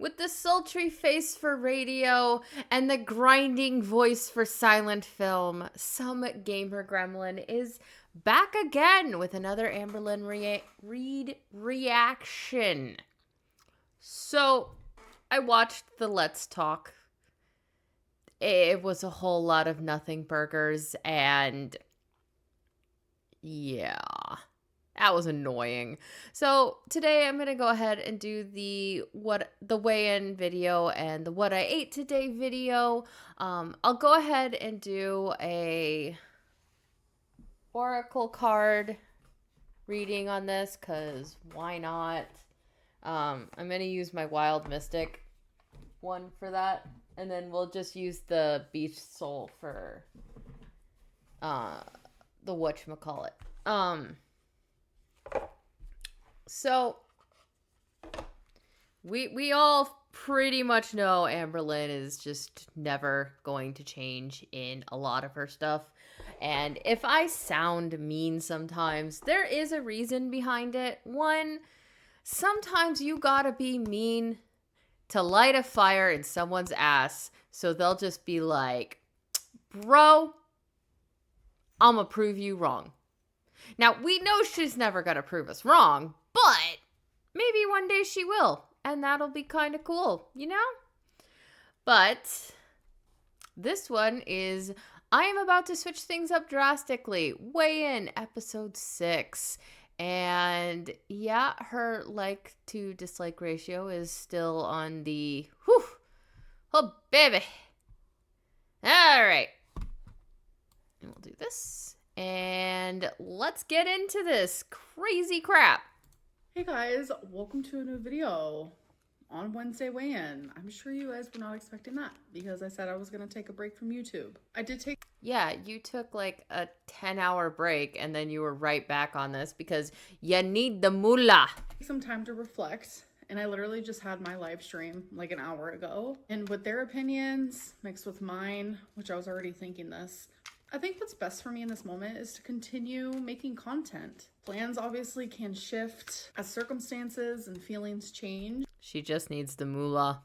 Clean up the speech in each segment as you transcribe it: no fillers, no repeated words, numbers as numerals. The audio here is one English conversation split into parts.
with the sultry face for radio and the grinding voice for silent film, some gamer gremlin is back again with another Amberlynn Reed reaction. So, I watched the Let's Talk. It was a whole lot of nothing burgers, and yeah, that was annoying. So today I'm gonna go ahead and do the weigh-in video and the what I ate today video. I'll go ahead and do a oracle card reading on this because why not? I'm gonna use my Wild Mystic one for that, and then we'll just use the Beach Soul for the whatchamacallit. So we all pretty much know Amberlynn is just never going to change in a lot of her stuff. And if I sound mean sometimes, there is a reason behind it. One, sometimes you gotta be mean to light a fire in someone's ass so they'll just be like, bro, I'm gonna prove you wrong. Now, we know she's never gonna prove us wrong, but maybe one day she will, and that'll be kind of cool, you know? But this one is, I am about to switch things up drastically. Weigh in episode 6. And yeah, her like to dislike ratio is still on the, whew, oh baby. All right. And we'll do this. And let's get into this crazy crap. Hey guys, welcome to a new video on Wednesday weigh-in. I'm sure you guys were not expecting that because I said I was going to take a break from YouTube. I did take... Yeah, you took like a 10-hour break and then you were right back on this because you need the moolah. Some time to reflect, and I literally just had my live stream like an hour ago. And with their opinions mixed with mine, which I was already thinking this, I think what's best for me in this moment is to continue making content. Plans obviously can shift as circumstances and feelings change. She just needs the moolah.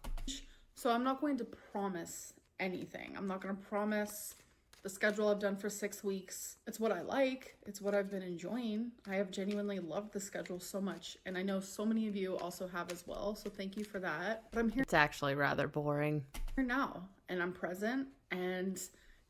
So I'm not going to promise anything. I'm not going to promise the schedule I've done for 6 weeks. It's what I like. It's what I've been enjoying. I have genuinely loved the schedule so much. And I know so many of you also have as well. So thank you for that. But I'm here. It's actually rather boring. Now, and I'm present, and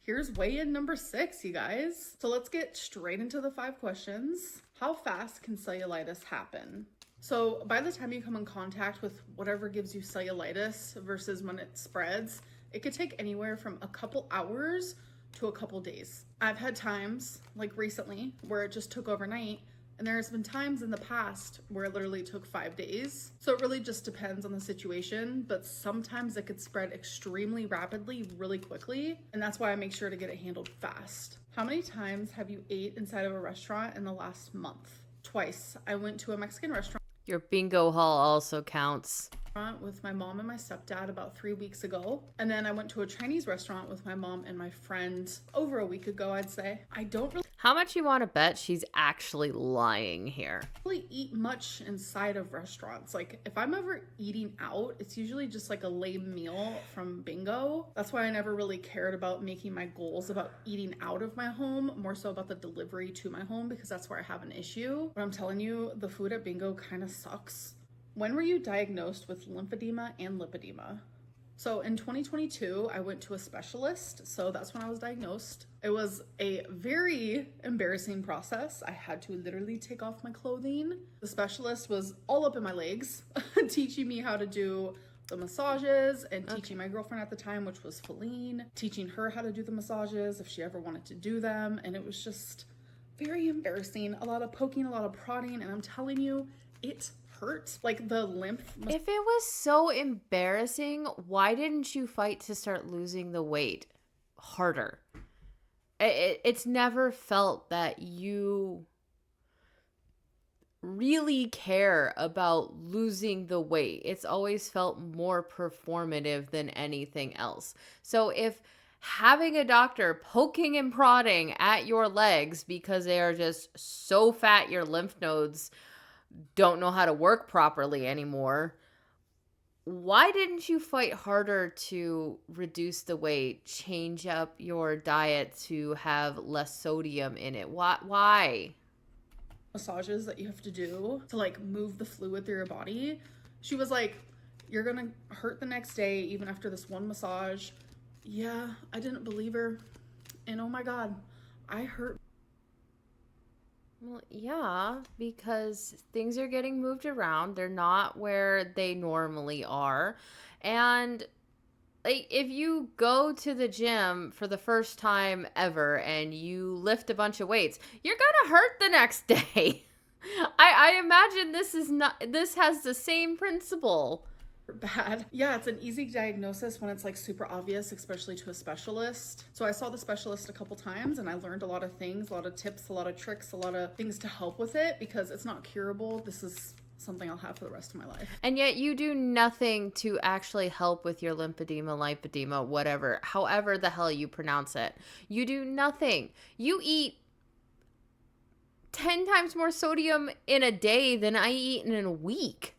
here's weigh-in number 6, you guys. So let's get straight into the 5 questions. How fast can cellulitis happen? So by the time you come in contact with whatever gives you cellulitis versus when it spreads, it could take anywhere from a couple hours to a couple days. I've had times, like recently, where it just took overnight, and there's been times in the past where it literally took 5 days. So it really just depends on the situation, but sometimes it could spread extremely rapidly, really quickly, and that's why I make sure to get it handled fast. How many times have you ate inside of a restaurant in the last month? Twice. I went to a Mexican restaurant. Your bingo hall also counts. With my mom and my stepdad about 3 weeks ago. And then I went to a Chinese restaurant with my mom and my friend over a week ago, I'd say. I don't really How much you want to bet she's actually lying here? eat much inside of restaurants. Like if I'm ever eating out, it's usually just like a lame meal from bingo. That's why I never really cared about making my goals about eating out of my home, more so about the delivery to my home, because that's where I have an issue. But I'm telling you, the food at bingo kind of sucks. When were you diagnosed with lymphedema and lipedema? So in 2022, I went to a specialist. So that's when I was diagnosed. It was a very embarrassing process. I had to literally take off my clothing. The specialist was all up in my legs, teaching me how to do the massages and teaching my girlfriend at the time, which was Feline, teaching her how to do the massages if she ever wanted to do them. And it was just very embarrassing. A lot of poking, a lot of prodding. And I'm telling you, it hurt. Like the lymph. If it was so embarrassing, why didn't you fight to start losing the weight harder? It's never felt that you really care about losing the weight. It's always felt more performative than anything else. So if having a doctor poking and prodding at your legs because they are just so fat your lymph nodes don't know how to work properly anymore, why didn't you fight harder to reduce the weight, change up your diet to have less sodium in it? Why? Massages that you have to do to like move the fluid through your body. She was like, you're gonna hurt the next day even after this one massage. Yeah, I didn't believe her. And oh my God, I hurt. Well, yeah, because things are getting moved around. They're not where they normally are. And like if you go to the gym for the first time ever and you lift a bunch of weights, you're gonna hurt the next day. I imagine this has the same principle. Bad. Yeah, it's an easy diagnosis when it's like super obvious, especially to a specialist. So I saw the specialist a couple times and I learned a lot of things, a lot of tips, a lot of tricks, a lot of things to help with it because it's not curable. This is something I'll have for the rest of my life. And yet you do nothing to actually help with your lymphedema, lipedema, whatever, however the hell you pronounce it. You do nothing. You eat 10 times more sodium in a day than I eat in a week.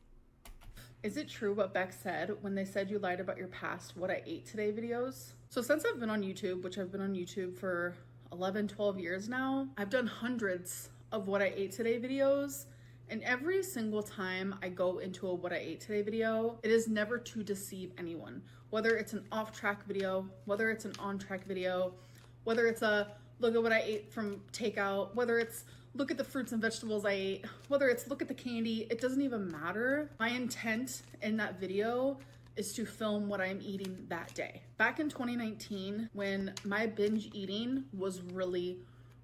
Is it true what Beck said when they said you lied about your past what I ate today videos? So since I've been on YouTube, which I've been on YouTube for 11, 12 years now, I've done hundreds of what I ate today videos. And every single time I go into a what I ate today video, it is never to deceive anyone. Whether it's an off-track video, whether it's an on-track video, whether it's a look at what I ate from takeout, whether it's look at the fruits and vegetables I ate, whether it's look at the candy, it doesn't even matter. My intent in that video is to film what I'm eating that day. Back in 2019, when my binge eating was really,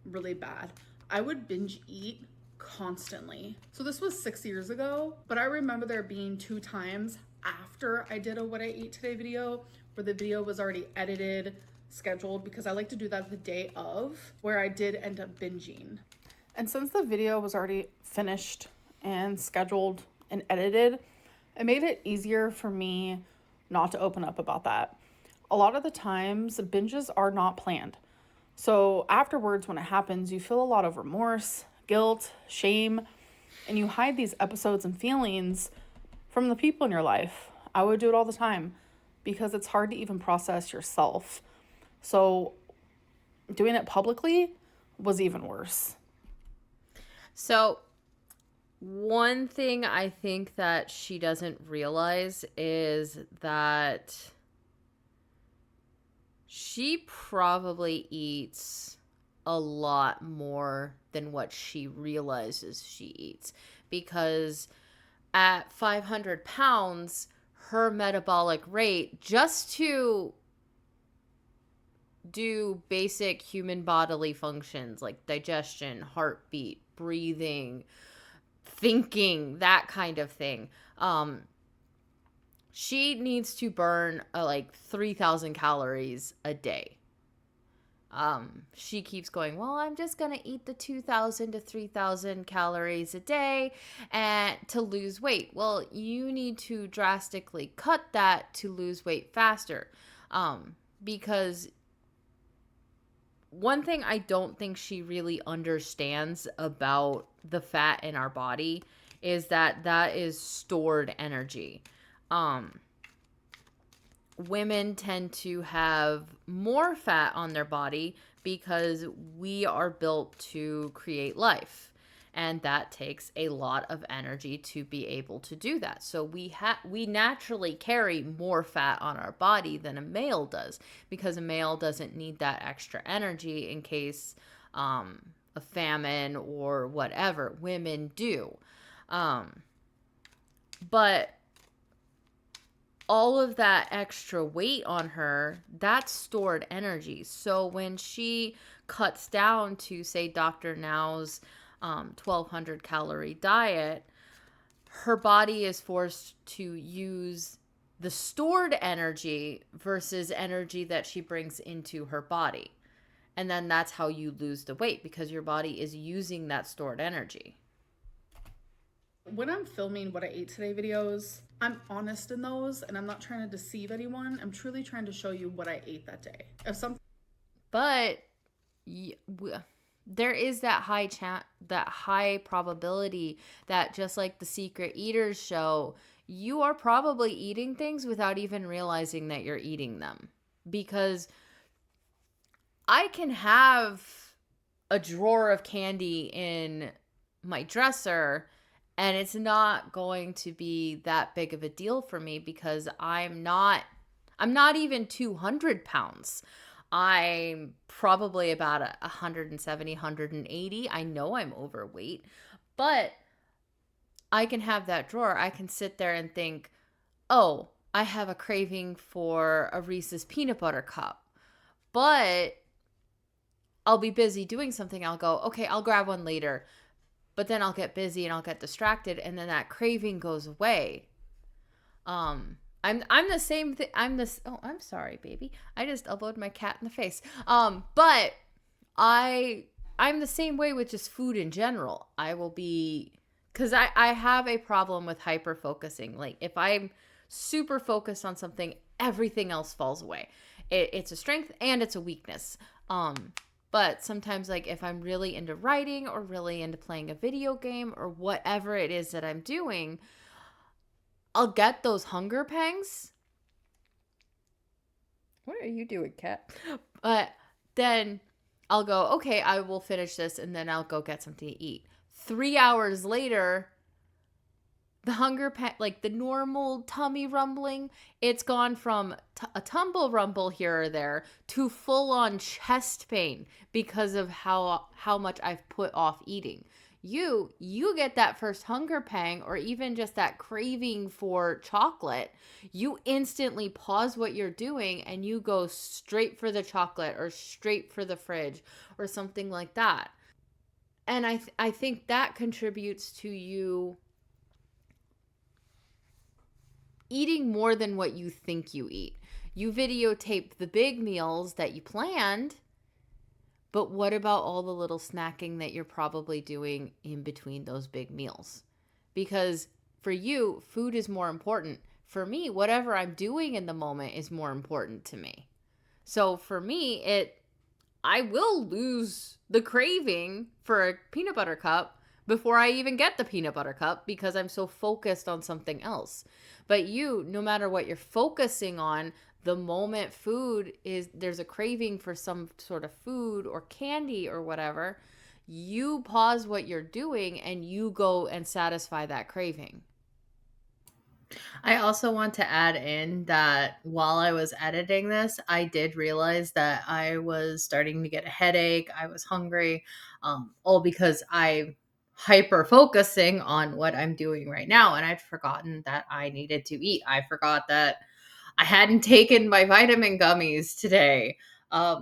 really bad, I would binge eat constantly. So this was 6 years ago, but I remember there being 2 times after I did a what I ate today video where the video was already edited, scheduled, because I like to do that the day of, where I did end up binging. And since the video was already finished and scheduled and edited, it made it easier for me not to open up about that. A lot of the times, binges are not planned. So afterwards, when it happens, you feel a lot of remorse, guilt, shame, and you hide these episodes and feelings from the people in your life. I would do it all the time because it's hard to even process yourself. So doing it publicly was even worse. So, one thing I think that she doesn't realize is that she probably eats a lot more than what she realizes she eats. Because at 500 pounds, her metabolic rate, just to do basic human bodily functions like digestion, heartbeat, breathing, thinking, that kind of thing. She needs to burn like 3,000 calories a day. She keeps going, well, I'm just going to eat the 2,000 to 3,000 calories a day and to lose weight. Well, you need to drastically cut that to lose weight faster. Because one thing I don't think she really understands about the fat in our body is that is stored energy. Women tend to have more fat on their body because we are built to create life. And that takes a lot of energy to be able to do that. So we naturally carry more fat on our body than a male does, because a male doesn't need that extra energy in case a famine or whatever. Women do. But all of that extra weight on her, that's stored energy. So when she cuts down to, say, Dr. Now's 1,200 calorie diet, her body is forced to use the stored energy versus energy that she brings into her body. And then that's how you lose the weight, because your body is using that stored energy. When I'm filming what I ate today videos, I'm honest in those and I'm not trying to deceive anyone. I'm truly trying to show you what I ate that day. But there is that high probability that, just like the Secret Eaters show, you are probably eating things without even realizing that you're eating them. Because I can have a drawer of candy in my dresser and it's not going to be that big of a deal for me because I'm not even 200 pounds. I'm probably about 170, 180. I know I'm overweight, but I can have that drawer. I can sit there and think, oh, I have a craving for a Reese's peanut butter cup, but I'll be busy doing something. I'll go, okay, I'll grab one later. But then I'll get busy and I'll get distracted and then that craving goes away. I'm the same thing. I'm sorry, baby. I just elbowed my cat in the face. But I'm the same way with just food in general. I will be, because I have a problem with hyper focusing. Like if I'm super focused on something, everything else falls away. It's a strength and it's a weakness. But sometimes, like, if I'm really into writing or really into playing a video game or whatever it is that I'm doing, I'll get those hunger pangs. What are you doing, cat? But then I'll go, okay, I will finish this, and then I'll go get something to eat. 3 hours later, the hunger pain, like the normal tummy rumbling, it's gone from a tumble rumble here or there to full-on chest pain because of how much I've put off eating. You get that first hunger pang or even just that craving for chocolate, you instantly pause what you're doing and you go straight for the chocolate or straight for the fridge or something like that. And I think that contributes to you eating more than what you think you eat. You videotape the big meals that you planned, but what about all the little snacking that you're probably doing in between those big meals? Because for you, food is more important. For me, whatever I'm doing in the moment is more important to me. So for me, I will lose the craving for a peanut butter cup before I even get the peanut butter cup because I'm so focused on something else. But you, no matter what you're focusing on, the moment there's a craving for some sort of food or candy or whatever, you pause what you're doing and you go and satisfy that craving. I also want to add in that while I was editing this, I did realize that I was starting to get a headache. I was hungry, all because I'm hyper focusing on what I'm doing right now. And I'd forgotten that I needed to eat. I forgot that I hadn't taken my vitamin gummies today.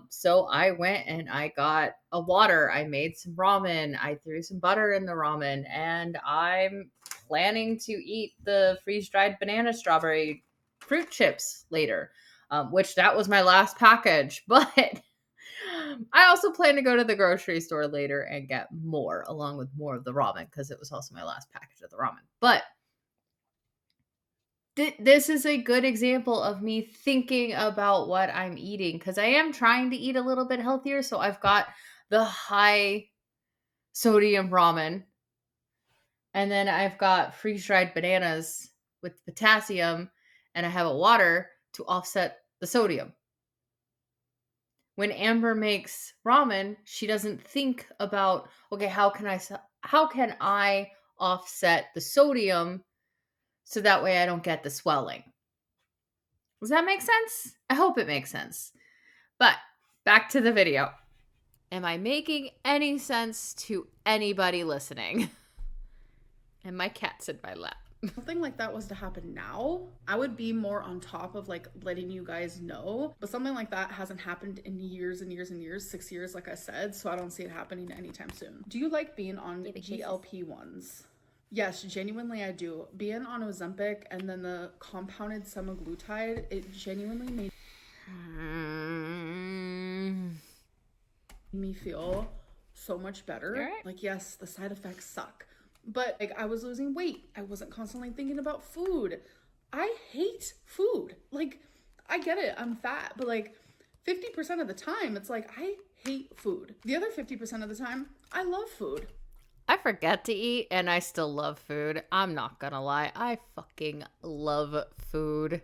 So I went and I got a water. I made some ramen. I threw some butter in the ramen, and I'm planning to eat the freeze-dried banana strawberry fruit chips later, which that was my last package. But I also plan to go to the grocery store later and get more, along with more of the ramen, because it was also my last package of the ramen. But this is a good example of me thinking about what I'm eating because I am trying to eat a little bit healthier. So I've got the high sodium ramen, and then I've got freeze dried bananas with potassium, and I have a water to offset the sodium. When Amber makes ramen, she doesn't think about, okay, how can I offset the sodium so that way I don't get the swelling. Does that make sense? I hope it makes sense. But back to the video. Am I making any sense to anybody listening? And my cat's in my lap. Something like that was to happen now, I would be more on top of like letting you guys know. But something like that hasn't happened in years and years and years, 6 years, like I said. So I don't see it happening anytime soon. Do you like being on GLP-1s? Yes, genuinely I do. Being on Ozempic and then the compounded semaglutide, it genuinely made me feel so much better. Right. Like, yes, the side effects suck. But like I was losing weight. I wasn't constantly thinking about food. I hate food. Like, I get it, I'm fat, but like 50% of the time, it's like I hate food. The other 50% of the time, I love food. I've forget to eat and I still love food. I'm not gonna lie. I fucking love food.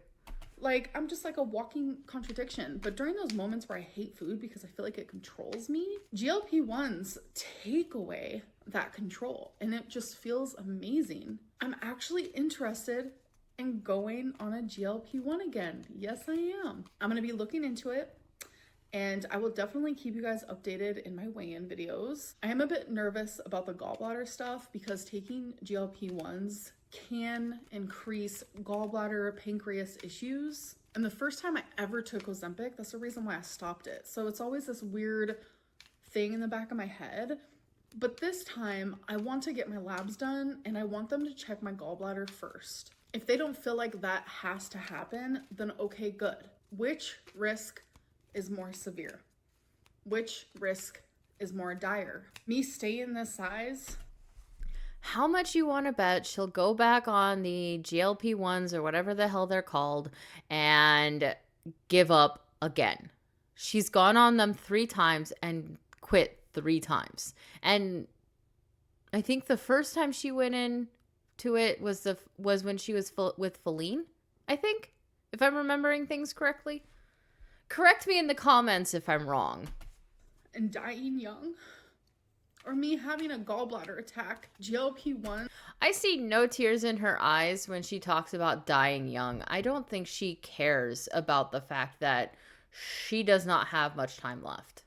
Like, I'm just like a walking contradiction. But during those moments where I hate food because I feel like it controls me, GLP-1s take away that control and it just feels amazing. I'm actually interested in going on a GLP-1 again. Yes, I am. I'm going to be looking into it. And I will definitely keep you guys updated in my weigh-in videos. I am a bit nervous about the gallbladder stuff because taking GLP-1s can increase gallbladder, pancreas issues. And the first time I ever took Ozempic, that's the reason why I stopped it. So it's always this weird thing in the back of my head. But this time I want to get my labs done and I want them to check my gallbladder first. If they don't feel like that has to happen, then okay, good. Which risk is more severe? Which risk is more dire? Me staying this size? How much you want to bet she'll go back on the GLP-1s or whatever the hell they're called and give up again? She's gone on them 3 times and quit 3 times. And I think the first time she went in to it was when she was with Feline, I think, if I'm remembering things correctly. Correct me in the comments if I'm wrong. And dying young? Or me having a gallbladder attack? GLP-1? I see no tears in her eyes when she talks about dying young. I don't think she cares about the fact that she does not have much time left.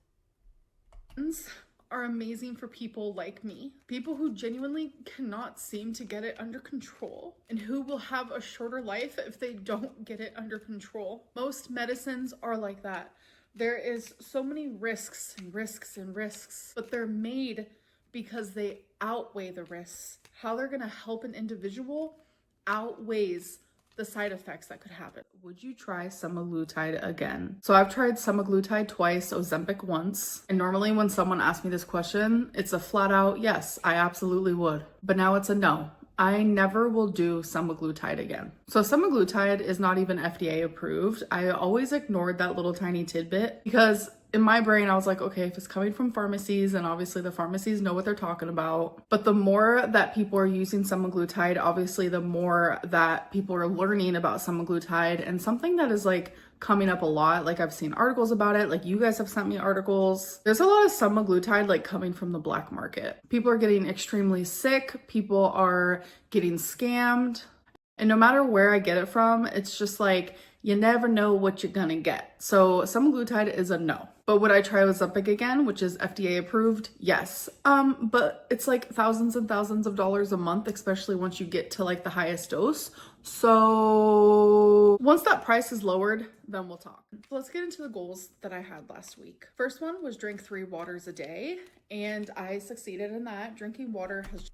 Are amazing for people like me. People who genuinely cannot seem to get it under control and who will have a shorter life if they don't get it under control. Most medicines are like that. There is so many risks and risks and risks, but they're made because they outweigh the risks. How they're gonna help an individual outweighs the side effects that could happen. Would you try semaglutide again? So I've tried semaglutide twice, Ozempic once. And normally when someone asks me this question, it's a flat out yes, I absolutely would. But now it's a no. I never will do semaglutide again. So semaglutide is not even FDA approved. I always ignored that little tiny tidbit because in my brain, I was like, okay, if it's coming from pharmacies, and obviously the pharmacies know what they're talking about. But the more that people are using semaglutide, obviously the more that people are learning about semaglutide, and something that is like coming up a lot. Like I've seen articles about it. Like you guys have sent me articles. There's a lot of semaglutide like coming from the black market. People are getting extremely sick. People are getting scammed. And no matter where I get it from, it's just like, you never know what you're gonna get. So semaglutide is a no. But would I try Ozempic again, which is FDA approved? Yes. But it's like thousands and thousands of dollars a month, especially once you get to like the highest dose. So once that price is lowered, then we'll talk. So let's get into the goals that I had last week. First one was drink 3 waters a day, and I succeeded in that. Drinking water has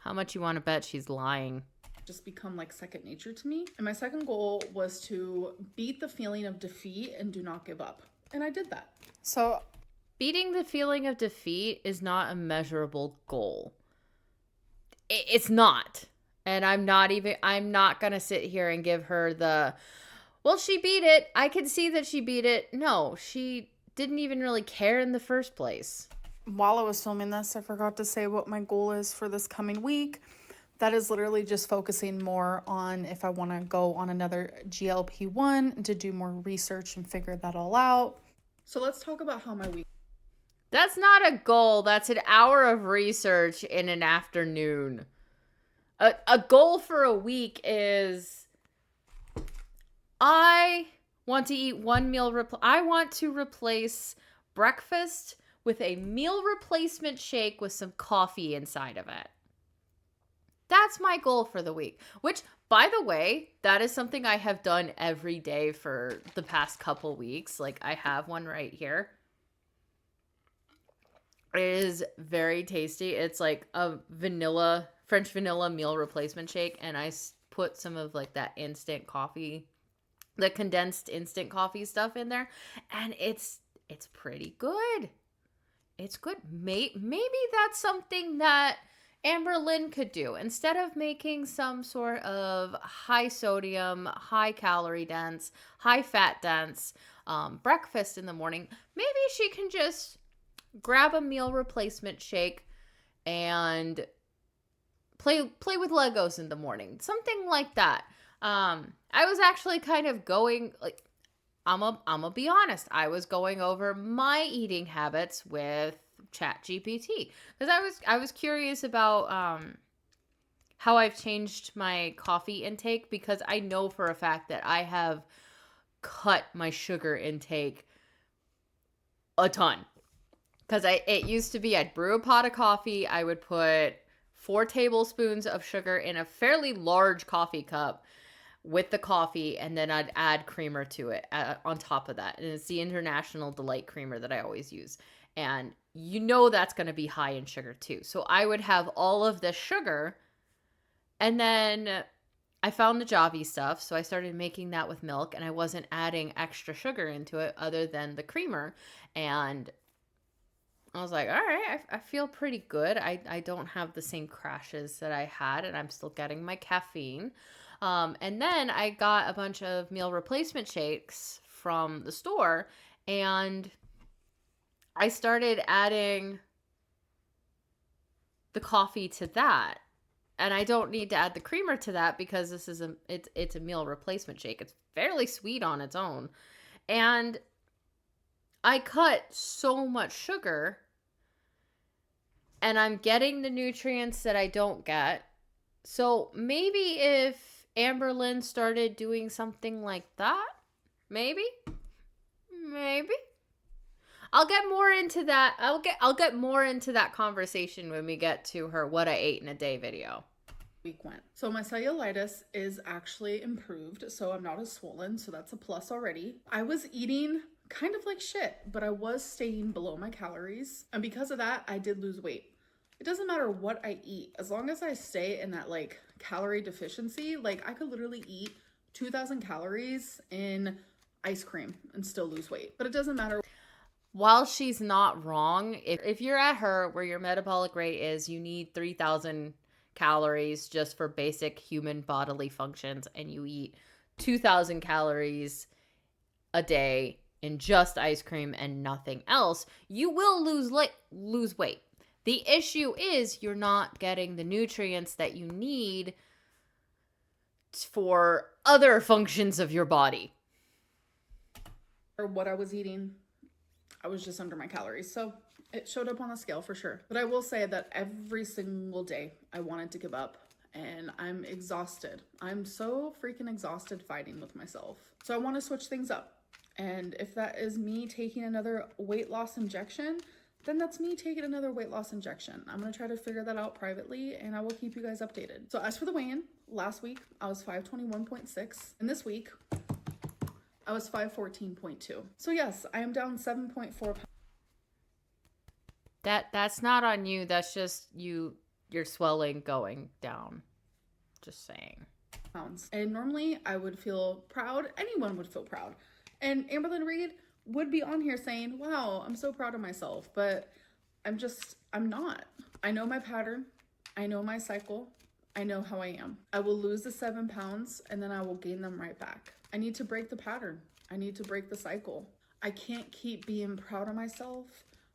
How much you want to bet she's lying? Just become like second nature to me. And my second goal was to beat the feeling of defeat and do not give up. And I did that. So beating the feeling of defeat is not a measurable goal. It's not. And I'm not going to sit here and give her well, she beat it. I can see that she beat it. No, she didn't even really care in the first place. While I was filming this, I forgot to say what my goal is for this coming week. That is literally just focusing more on if I want to go on another GLP-1 to do more research and figure that all out. So let's talk about how my week. That's not a goal. That's an hour of research in an afternoon. A goal for a week is I want to eat one meal. I want to replace breakfast with a meal replacement shake with some coffee inside of it. That's my goal for the week, which, by the way, that is something I have done every day for the past couple weeks. Like, I have one right here. It is very tasty. It's like a French vanilla meal replacement shake, and I put some of like that instant coffee, the condensed instant coffee stuff in there, and it's pretty good. It's good. Maybe that's something that Amberlynn could do. Instead of making some sort of high sodium, high calorie dense, high fat dense breakfast in the morning, maybe she can just grab a meal replacement shake and play with Legos in the morning, something like that. I was actually kind of going like I'm a be honest. I was going over my eating habits with Chat GPT because I was curious about how I've changed my coffee intake, because I know for a fact that I have cut my sugar intake a ton. Because it used to be I'd brew a pot of coffee, I would put 4 tablespoons of sugar in a fairly large coffee cup with the coffee, and then I'd add creamer to it on top of that. And it's the International Delight creamer that I always use. And you know that's going to be high in sugar too. So I would have all of this sugar, and then I found the Javi stuff, so I started making that with milk, and I wasn't adding extra sugar into it other than the creamer. And I was like, all right, I feel pretty good. I don't have the same crashes that I had, and I'm still getting my caffeine. And then I got a bunch of meal replacement shakes from the store, and I started adding the coffee to that. And I don't need to add the creamer to that because this is it's a meal replacement shake. It's fairly sweet on its own. And I cut so much sugar, and I'm getting the nutrients that I don't get. So maybe if Amberlynn started doing something like that, maybe I'll get more into that. I'll get more into that conversation when we get to her what I ate in a day video. Week went. So my cellulitis is actually improved, so I'm not as swollen, so that's a plus already. I was eating kind of like shit, but I was staying below my calories, and because of that, I did lose weight. It doesn't matter what I eat, as long as I stay in that like calorie deficiency. Like I could literally eat 2,000 calories in ice cream and still lose weight, but it doesn't matter. While she's not wrong, if you're at her where your metabolic rate is, you need 3,000 calories just for basic human bodily functions, and you eat 2,000 calories a day in just ice cream and nothing else, you will lose weight. The issue is you're not getting the nutrients that you need for other functions of your body. Or what I was eating, I was just under my calories. So it showed up on the scale for sure. But I will say that every single day I wanted to give up, and I'm exhausted. I'm so freaking exhausted fighting with myself. So I want to switch things up. And if that is me taking another weight loss injection, then that's me taking another weight loss injection. I'm going to try to figure that out privately, and I will keep you guys updated. So as for the weigh-in, last week I was 521.6, and this week I was 514.2. So yes, I am down 7.4 pounds. That's not on you. That's just your swelling going down. Just saying. And normally I would feel proud. Anyone would feel proud. And Amberlynn Reed would be on here saying, wow, I'm so proud of myself. But I'm not. I know my pattern. I know my cycle. I know how I am. I will lose the 7 pounds and then I will gain them right back. I need to break the pattern. I need to break the cycle. I can't keep being proud of myself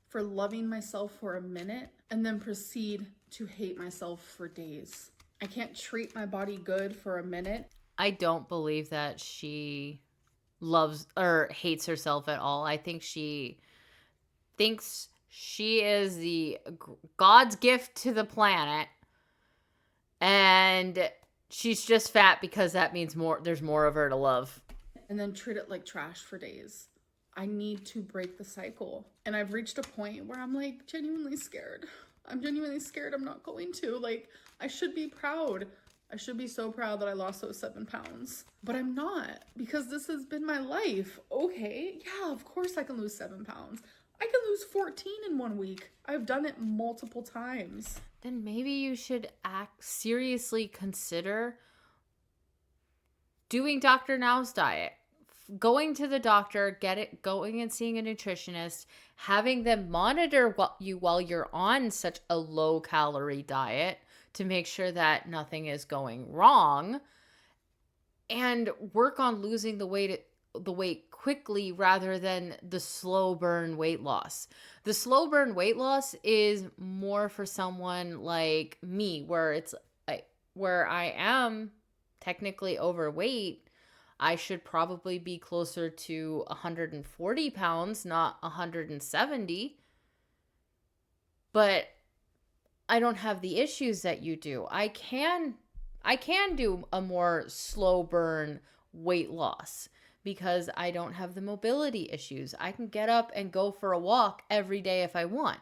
for loving myself for a minute and then proceed to hate myself for days. I can't treat my body good for a minute. I don't believe that she loves or hates herself at all. I think she thinks she is the God's gift to the planet, and she's just fat because that means there's more of her to love. And then treat it like trash for days. I need to break the cycle. And I've reached a point where I'm like genuinely scared. I'm genuinely scared I'm not going to. Like, I should be proud. I should be so proud that I lost those 7 pounds. But I'm not, because this has been my life. Okay, yeah, of course I can lose 7 pounds. I can lose 14 in 1 week. I've done it multiple times. Then maybe you should seriously consider doing Dr. Now's diet. Going to the doctor, going and seeing a nutritionist, having them monitor you while you're on such a low calorie diet to make sure that nothing is going wrong, and work on losing the weight quickly rather than the slow burn weight loss. The slow burn weight loss is more for someone like me, where it's where I am technically overweight, I should probably be closer to 140 pounds, not 170. But I don't have the issues that you do. I can do a more slow burn weight loss because I don't have the mobility issues. I can get up and go for a walk every day if I want.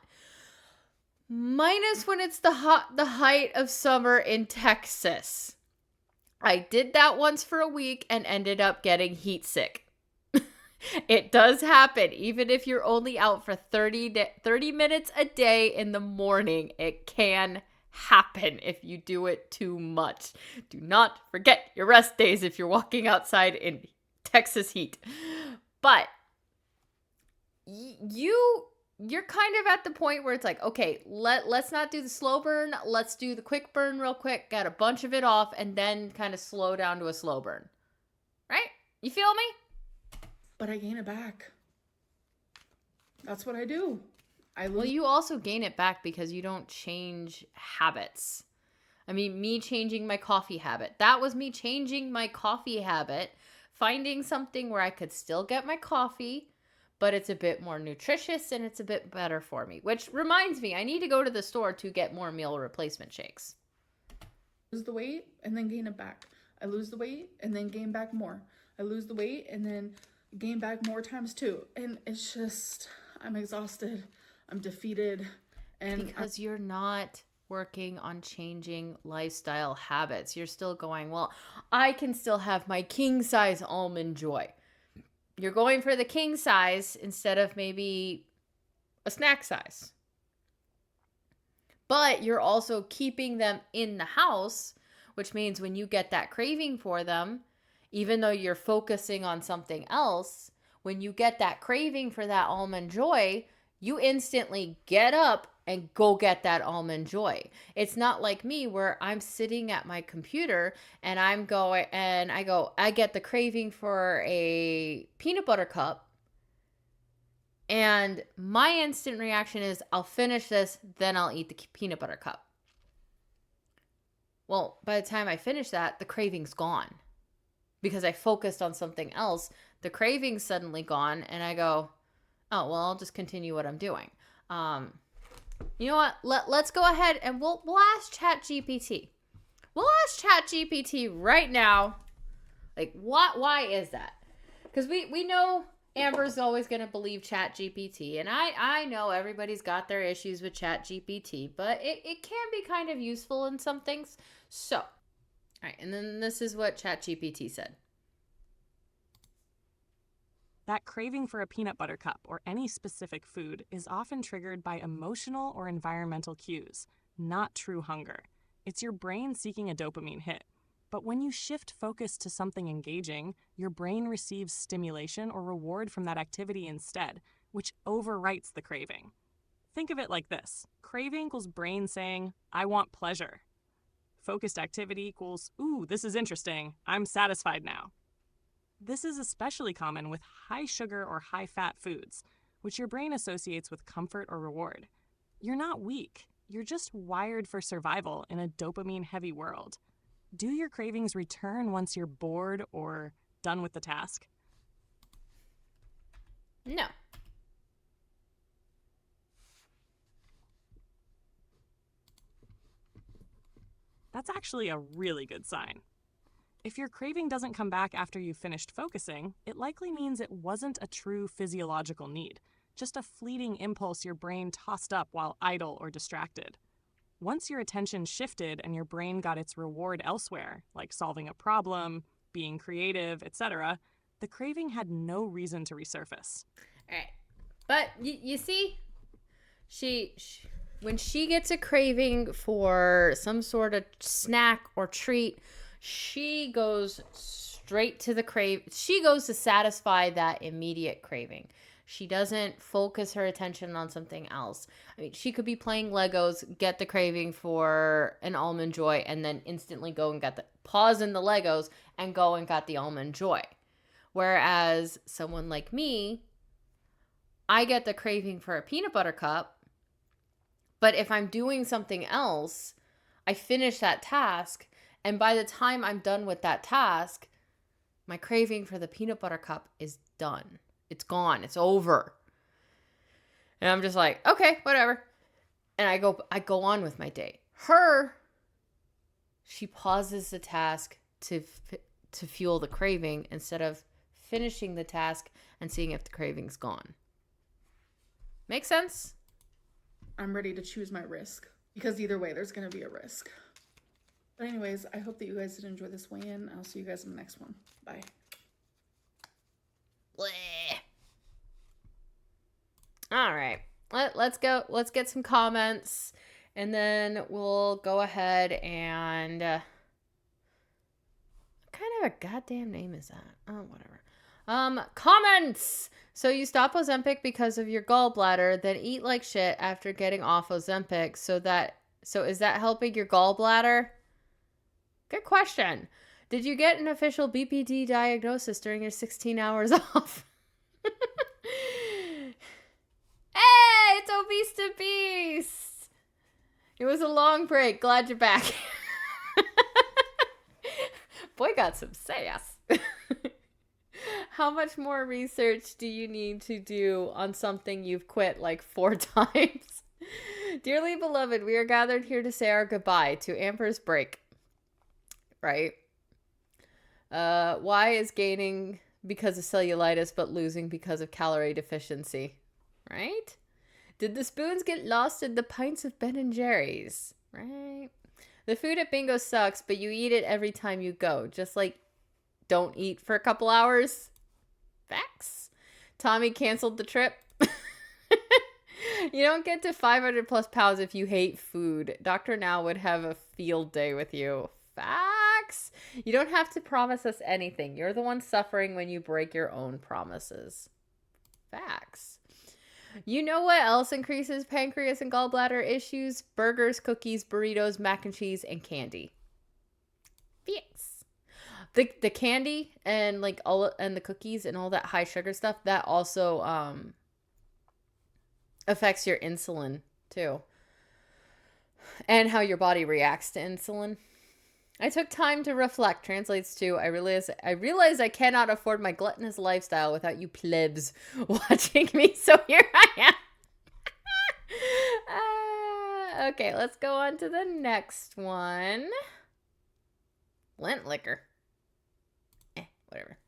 Minus when it's the height of summer in Texas. I did that once for a week and ended up getting heat sick. It does happen. Even if you're only out for 30 minutes a day in the morning, it can happen if you do it too much. Do not forget your rest days if you're walking outside in Texas heat. But you're kind of at the point where it's like, okay, let's not do the slow burn. Let's do the quick burn real quick, get a bunch of it off, and then kind of slow down to a slow burn. Right? You feel me? But I gain it back. That's what I do. Well, you also gain it back because you don't change habits. I mean, me changing my coffee habit. That was me changing my coffee habit, finding something where I could still get my coffee, but it's a bit more nutritious and it's a bit better for me. Which reminds me, I need to go to the store to get more meal replacement shakes. Lose the weight and then gain it back. I lose the weight and then gain back more. I lose the weight and then gain back more times too. And it's just, I'm exhausted. I'm defeated. And because you're not working on changing lifestyle habits. You're still going, well, I can still have my king size almond joy. You're going for the king size instead of maybe a snack size. But you're also keeping them in the house, which means when you get that craving for them, even though you're focusing on something else, when you get that craving for that almond joy, you instantly get up and go get that almond joy. It's not like me where I'm sitting at my computer and I get the craving for a peanut butter cup. And my instant reaction is, I'll finish this, then I'll eat the peanut butter cup. Well, by the time I finish that, the craving's gone. Because I focused on something else, the craving's suddenly gone, and I go, oh, well, I'll just continue what I'm doing. You know what? Let's go ahead and we'll ask ChatGPT. We'll ask ChatGPT right now, like, why is that? Because we know Amber's always going to believe ChatGPT, and I know everybody's got their issues with ChatGPT, but it can be kind of useful in some things. So, all right, and then this is what ChatGPT said. That craving for a peanut butter cup or any specific food is often triggered by emotional or environmental cues, not true hunger. It's your brain seeking a dopamine hit. But when you shift focus to something engaging, your brain receives stimulation or reward from that activity instead, which overwrites the craving. Think of it like this. Craving equals brain saying, I want pleasure. Focused activity equals, ooh, this is interesting. I'm satisfied now. This is especially common with high sugar or high fat foods, which your brain associates with comfort or reward. You're not weak. You're just wired for survival in a dopamine-heavy world. Do your cravings return once you're bored or done with the task? No. That's actually a really good sign. If your craving doesn't come back after you've finished focusing, it likely means it wasn't a true physiological need, just a fleeting impulse your brain tossed up while idle or distracted. Once your attention shifted and your brain got its reward elsewhere, like solving a problem, being creative, etc., the craving had no reason to resurface. All right. But you see, when she gets a craving for some sort of snack or treat, she goes straight to the crave. She goes to satisfy that immediate craving. She doesn't focus her attention on something else. I mean, she could be playing Legos, get the craving for an almond joy, and then instantly go and pause in the Legos and go and got the almond joy. Whereas someone like me, I get the craving for a peanut butter cup, but if I'm doing something else, I finish that task, And by the time I'm done with that task, my craving for the peanut butter cup is done. It's gone. It's over. And I'm just like, okay, whatever. And I go on with my day. She pauses the task to fuel the craving instead of finishing the task and seeing if the craving's gone. Make sense? I'm ready to choose my risk because either way, there's going to be a risk. But anyways, I hope that you guys did enjoy this weigh-in. I'll see you guys in the next one. Bye. Bleh. All right. Let's go. Let's get some comments. And then we'll go ahead and... what kind of a goddamn name is that? Oh, whatever. Comments! So you stop Ozempic because of your gallbladder, then eat like shit after getting off Ozempic. So is that helping your gallbladder? Good question. Did you get an official BPD diagnosis during your 16 hours off? Hey, it's Obese to Beast. It was a long break. Glad you're back. Boy got some sass. How much more research do you need to do on something you've quit like 4 times? Dearly beloved, we are gathered here to say our goodbye to Amber's break. Right? Why is gaining because of cellulitis but losing because of calorie deficiency? Right? Did the spoons get lost in the pints of Ben & Jerry's? Right? The food at Bingo sucks, but you eat it every time you go. Just like, don't eat for a couple hours. Facts. Tommy canceled the trip. You don't get to 500 plus pounds if you hate food. Dr. Now would have a field day with you. Facts. You don't have to promise us anything. You're the one suffering when you break your own promises. Facts. You know what else increases pancreas and gallbladder issues? Burgers, cookies, burritos, mac and cheese, and candy. Facts. The candy and like the cookies and all that high sugar stuff, that also affects your insulin too. And how your body reacts to insulin. I took time to reflect. Translates to, I realize I cannot afford my gluttonous lifestyle without you plebs watching me, so here I am. Okay, let's go on to the next one. Lint liquor. Whatever.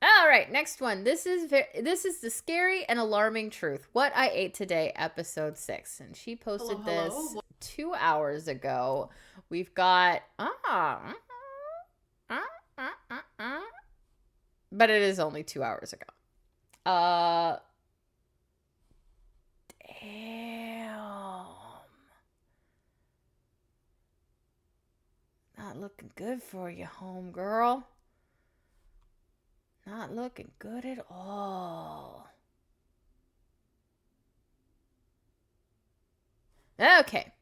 All right, next one. This is the scary and alarming truth. What I ate today, episode 6, and she posted this 2 hours ago. We've got but it is only 2 hours ago. Damn. Not looking good for you, homegirl. Not looking good at all. Okay.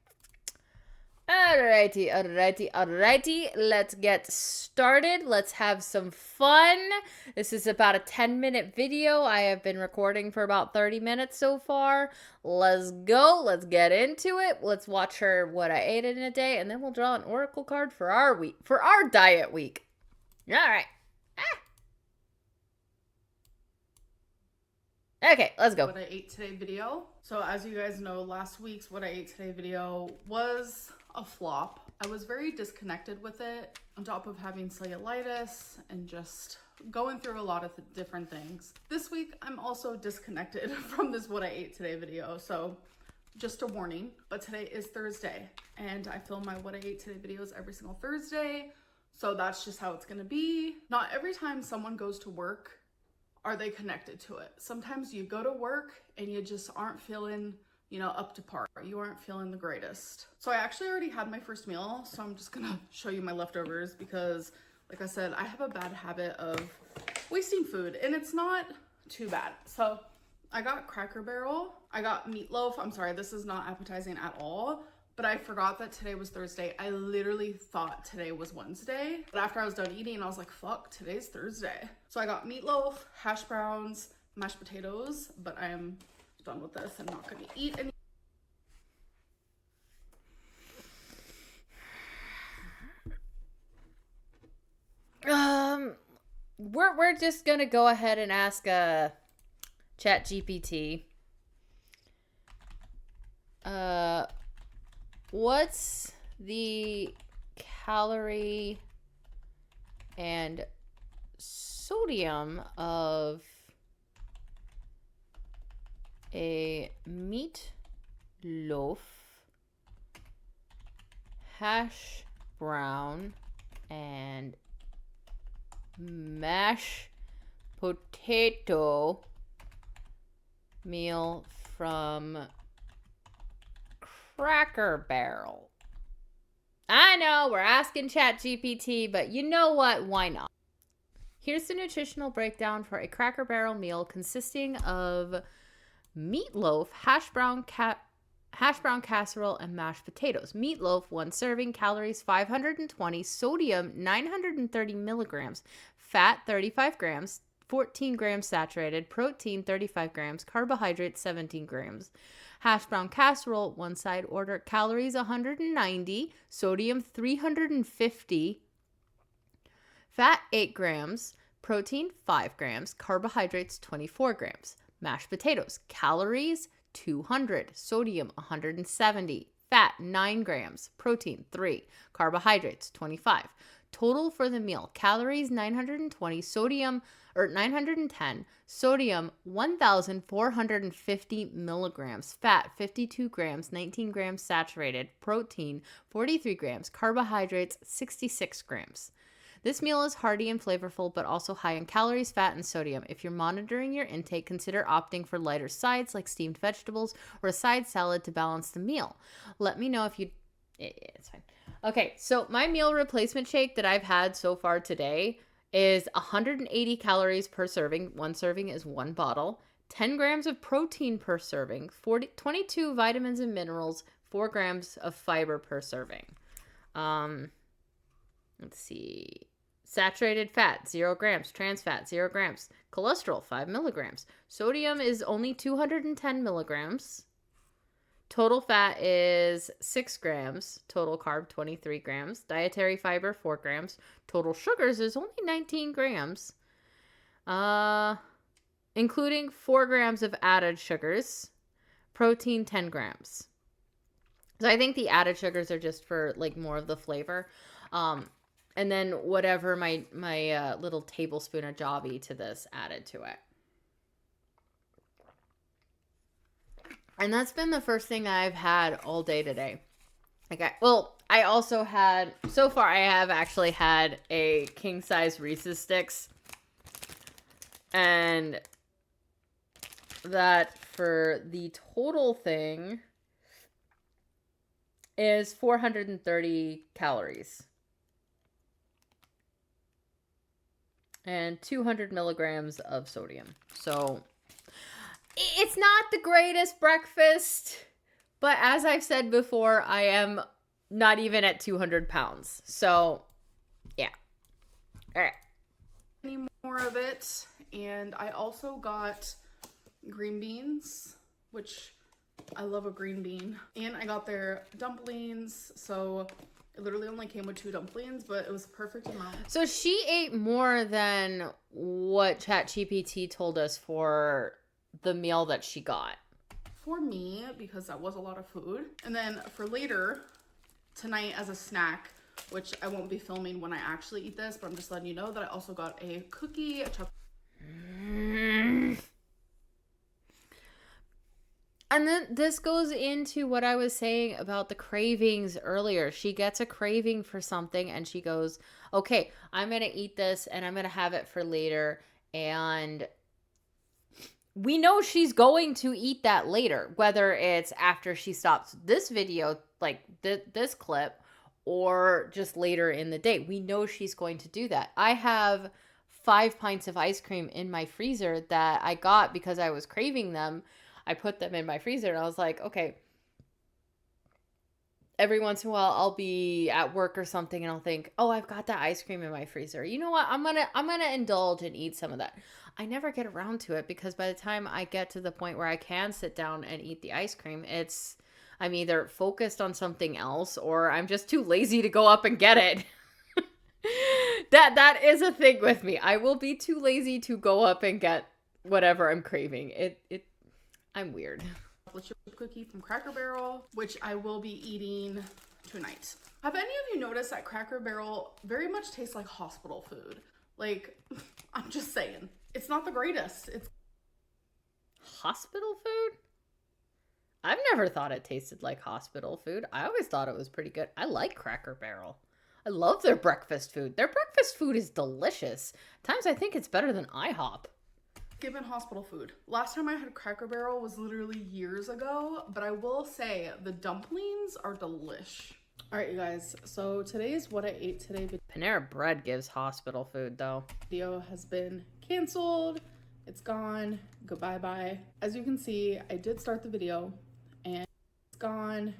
Alrighty. Let's get started. Let's have some fun. This is about a 10-minute video. I have been recording for about 30 minutes so far. Let's go. Let's get into it. Let's watch her what I ate in a day, and then we'll draw an oracle card for our week, for our diet week. All right. Okay, let's go. What I ate today video. So as you guys know, last week's what I ate today video was a flop. I was very disconnected with it, on top of having cellulitis and just going through a lot of different things. This week, I'm also disconnected from this what I ate today video. So just a warning, but today is Thursday and I film my what I ate today videos every single Thursday. So that's just how it's gonna be. Not every time someone goes to work are they connected to it. Sometimes you go to work and you just aren't feeling, up to par. You aren't feeling the greatest. So I actually already had my first meal, so I'm just gonna show you my leftovers because, like I said, I have a bad habit of wasting food, and it's not too bad. So I got Cracker Barrel, I got meatloaf. I'm sorry, this is not appetizing at all, but I forgot that today was Thursday. I literally thought today was Wednesday, but after I was done eating, I was like, fuck, today's Thursday. So I got meatloaf, hash browns, mashed potatoes, but I am done with this. I'm not gonna eat any. just gonna go ahead and ask ChatGPT. What's the calorie and sodium of a meat loaf, hash brown, and mashed potato meal from Cracker Barrel? I know we're asking ChatGPT, but you know what? Why not? Here's the nutritional breakdown for a Cracker Barrel meal consisting of meatloaf, hash brown casserole, and mashed potatoes. Meatloaf, 1 serving, calories 520, sodium 930 milligrams, fat 35 grams, 14 grams saturated, protein 35 grams, carbohydrates 17 grams. Hash brown casserole, 1 side order, calories 190, sodium 350, fat 8 grams, protein 5 grams, carbohydrates 24 grams. Mashed potatoes, calories 200, sodium 170, fat 9 grams, protein 3, carbohydrates 25. Total for the meal, calories 920, sodium 910, sodium 1,450 milligrams, fat 52 grams, 19 grams saturated, protein 43 grams, carbohydrates 66 grams. This meal is hearty and flavorful, but also high in calories, fat, and sodium. If you're monitoring your intake, consider opting for lighter sides like steamed vegetables or a side salad to balance the meal. Let me know if you... It's fine. Okay, so my meal replacement shake that I've had so far today is 180 calories per serving. 1 serving is 1 bottle. 10 grams of protein per serving. 22 vitamins and minerals. 4 grams of fiber per serving. Let's see. Saturated fat, 0 grams. Trans fat, 0 grams. Cholesterol, 5 milligrams. Sodium is only 210 milligrams. Total fat is 6 grams. Total carb, 23 grams. Dietary fiber, 4 grams. Total sugars is only 19 grams. Including 4 grams of added sugars. Protein, 10 grams. So I think the added sugars are just for like more of the flavor. And then whatever my little tablespoon of Javi to this added to it. And that's been the first thing I've had all day today. Okay. Well, I also had, so far I have actually had a king size Reese's Sticks. And that for the total thing is 430 calories. And 200 milligrams of sodium. So it's not the greatest breakfast, but as I've said before, I am not even at 200 pounds. So yeah. All right. Any more of it. And I also got green beans, which I love a green bean. And I got their dumplings. So it literally only came with 2 dumplings, but it was the perfect amount. So she ate more than what ChatGPT told us for the meal that she got. For me, because that was a lot of food. And then for later, tonight as a snack, which I won't be filming when I actually eat this, but I'm just letting you know that I also got a cookie, a chocolate. And then this goes into what I was saying about the cravings earlier. She gets a craving for something and she goes, okay, I'm going to eat this and I'm going to have it for later. And we know she's going to eat that later, whether it's after she stops this video, like this clip, or just later in the day. We know she's going to do that. I have 5 pints of ice cream in my freezer that I got because I was craving them. I put them in my freezer and I was like, okay, every once in a while I'll be at work or something and I'll think, oh, I've got that ice cream in my freezer. You know what? I'm going to indulge and eat some of that. I never get around to it because by the time I get to the point where I can sit down and eat the ice cream, I'm either focused on something else or I'm just too lazy to go up and get it. That is a thing with me. I will be too lazy to go up and get whatever I'm craving. I'm weird. Chocolate chip cookie from Cracker Barrel, which I will be eating tonight. Have any of you noticed that Cracker Barrel very much tastes like hospital food? Like, I'm just saying, it's not the greatest. It's hospital food? I've never thought it tasted like hospital food. I always thought it was pretty good. I like Cracker Barrel. I love their breakfast food. Their breakfast food is delicious. At times I think it's better than IHOP. given hospital food. Last time I had Cracker Barrel was literally years ago, but I will say the dumplings are delish. All right, you guys, so today's What I Ate Today Panera Bread gives hospital food, though. video has been canceled. It's gone. Goodbye, bye. As you can see, I did start the video, and it's gone.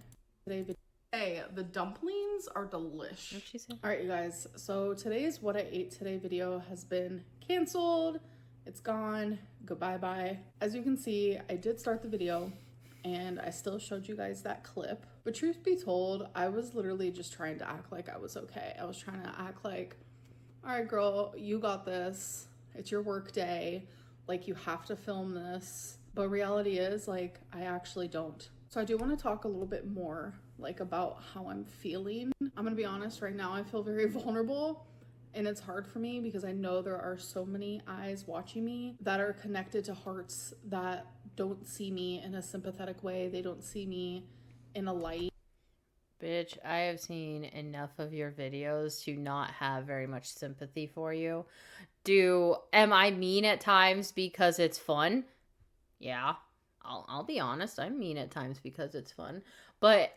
Hey, the dumplings are delish. What'd she say? All right, you guys, so today's What I Ate Today video has been canceled. It's gone. Goodbye, bye. As you can see, I did start the video, and I still showed you guys that clip. But truth be told, I was literally just trying to act like I was okay. I was trying to act like, all right, girl, you got this. It's your work day. Like, you have to film this. But reality is, like, I actually don't. So I do want to talk a little bit more, like, about how I'm feeling. I'm gonna be honest, right now I feel very vulnerable. And it's hard for me because I know there are so many eyes watching me that are connected to hearts that don't see me in a sympathetic way. They don't see me in a light. Bitch, I have seen enough of your videos to not have very much sympathy for you. Am I mean at times because it's fun? Yeah, I'll be honest. I'm mean at times because it's fun. But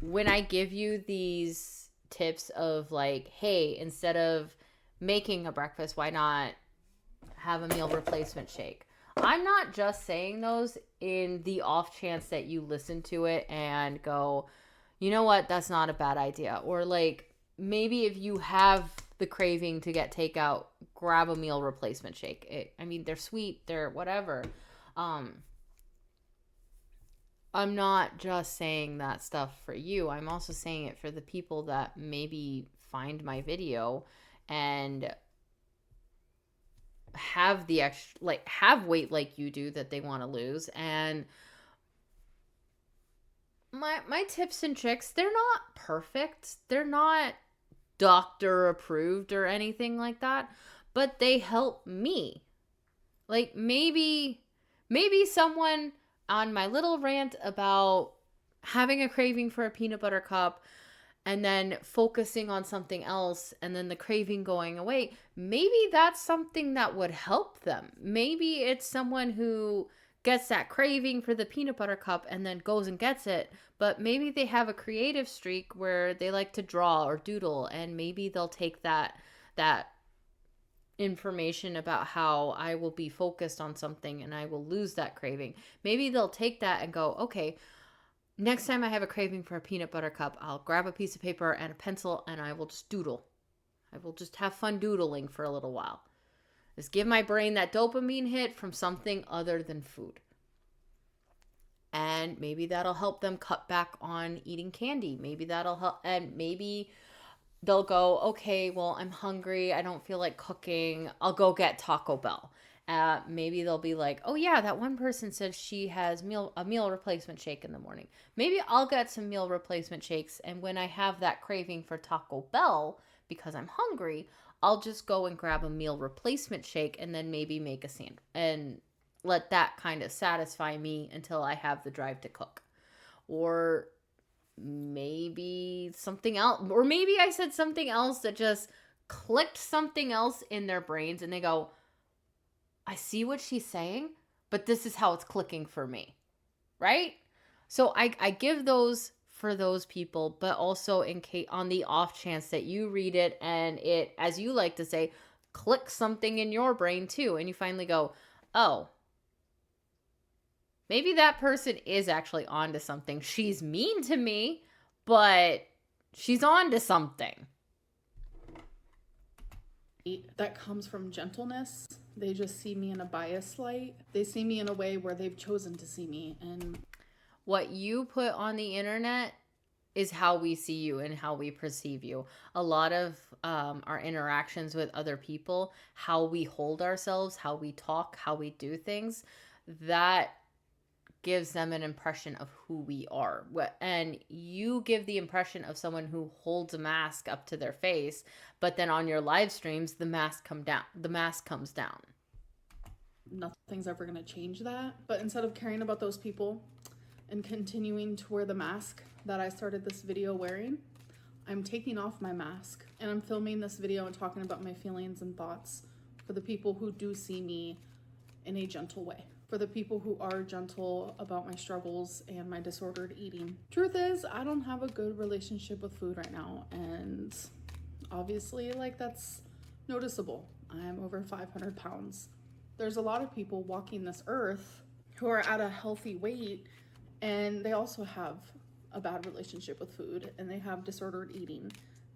when I give you these tips of like, hey, instead of making a breakfast, why not have a meal replacement shake? I'm not just saying those in the off chance that you listen to it and go, you know what, that's not a bad idea. Or like, maybe if you have the craving to get takeout, grab a meal replacement shake. They're sweet, they're whatever. I'm not just saying that stuff for you. I'm also saying it for the people that maybe find my video and have the extra, like, have weight like you do that they want to lose. And my tips and tricks, they're not perfect. They're not doctor approved or anything like that, but they help me. Like, maybe someone on my little rant about having a craving for a peanut butter cup and then focusing on something else and then the craving going away, maybe that's something that would help them. Maybe it's someone who gets that craving for the peanut butter cup and then goes and gets it, but maybe they have a creative streak where they like to draw or doodle, and maybe they'll take that information about how I will be focused on something and I will lose that craving. Maybe they'll take that and go, okay, next time I have a craving for a peanut butter cup, I'll grab a piece of paper and a pencil and I will just doodle. I will just have fun doodling for a little while. Just give my brain that dopamine hit from something other than food. And maybe that'll help them cut back on eating candy. Maybe that'll help, and maybe they'll go, okay, well, I'm hungry. I don't feel like cooking. I'll go get Taco Bell. Maybe they'll be like, oh yeah, that one person said she has a meal replacement shake in the morning. Maybe I'll get some meal replacement shakes, and when I have that craving for Taco Bell because I'm hungry, I'll just go and grab a meal replacement shake and then maybe make a sandwich and let that kind of satisfy me until I have the drive to cook. Or maybe something else, or maybe I said something else that just clicked something else in their brains and they go, I see what she's saying, but this is how it's clicking for me, right? So I give those for those people, but also in case, on the off chance that you read it and it, as you like to say, click something in your brain too, and you finally go, oh, maybe that person is actually onto something. She's mean to me, but she's onto something. That comes from gentleness. They just see me in a biased light. They see me in a way where they've chosen to see me. And what you put on the internet is how we see you and how we perceive you. A lot of our interactions with other people, how we hold ourselves, how we talk, how we do things, that gives them an impression of who we are. And you give the impression of someone who holds a mask up to their face, but then on your live streams, the mask comes down. Nothing's ever going to change that. But instead of caring about those people and continuing to wear the mask that I started this video wearing, I'm taking off my mask and I'm filming this video and talking about my feelings and thoughts for the people who do see me in a gentle way, for the people who are gentle about my struggles and my disordered eating. Truth is, I don't have a good relationship with food right now, and obviously, like, that's noticeable. I'm over 500 pounds. There's a lot of people walking this earth who are at a healthy weight, and they also have a bad relationship with food, and they have disordered eating,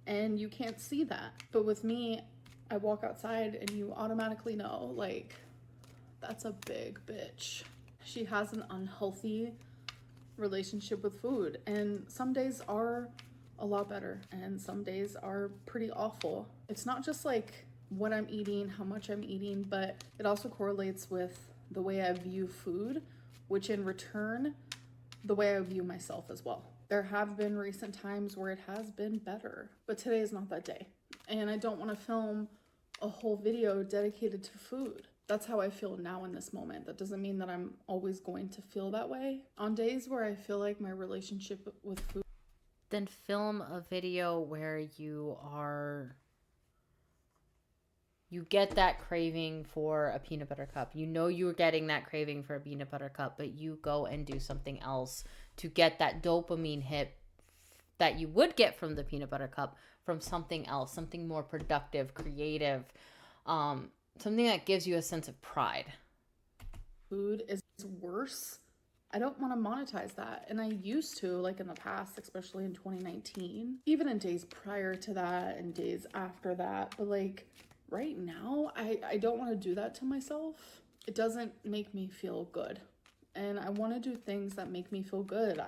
and you can't see that. But with me, I walk outside and you automatically know, like, that's a big bitch. She has an unhealthy relationship with food, and some days are a lot better and some days are pretty awful. It's not just like what I'm eating, how much I'm eating, but it also correlates with the way I view food, which in return, the way I view myself as well. There have been recent times where it has been better, but today is not that day. And I don't want to film a whole video dedicated to food. That's how I feel now in this moment. That doesn't mean that I'm always going to feel that way. On days where I feel like my relationship with food... Then film a video where you get that craving for a peanut butter cup. You know you're getting that craving for a peanut butter cup, but you go and do something else to get that dopamine hit that you would get from the peanut butter cup from something else, something more productive, creative, something that gives you a sense of pride. Food is worse. I don't want to monetize that. And I used to, like in the past, especially in 2019, even in days prior to that and days after that. But like right now, I don't want to do that to myself. It doesn't make me feel good. And I want to do things that make me feel good.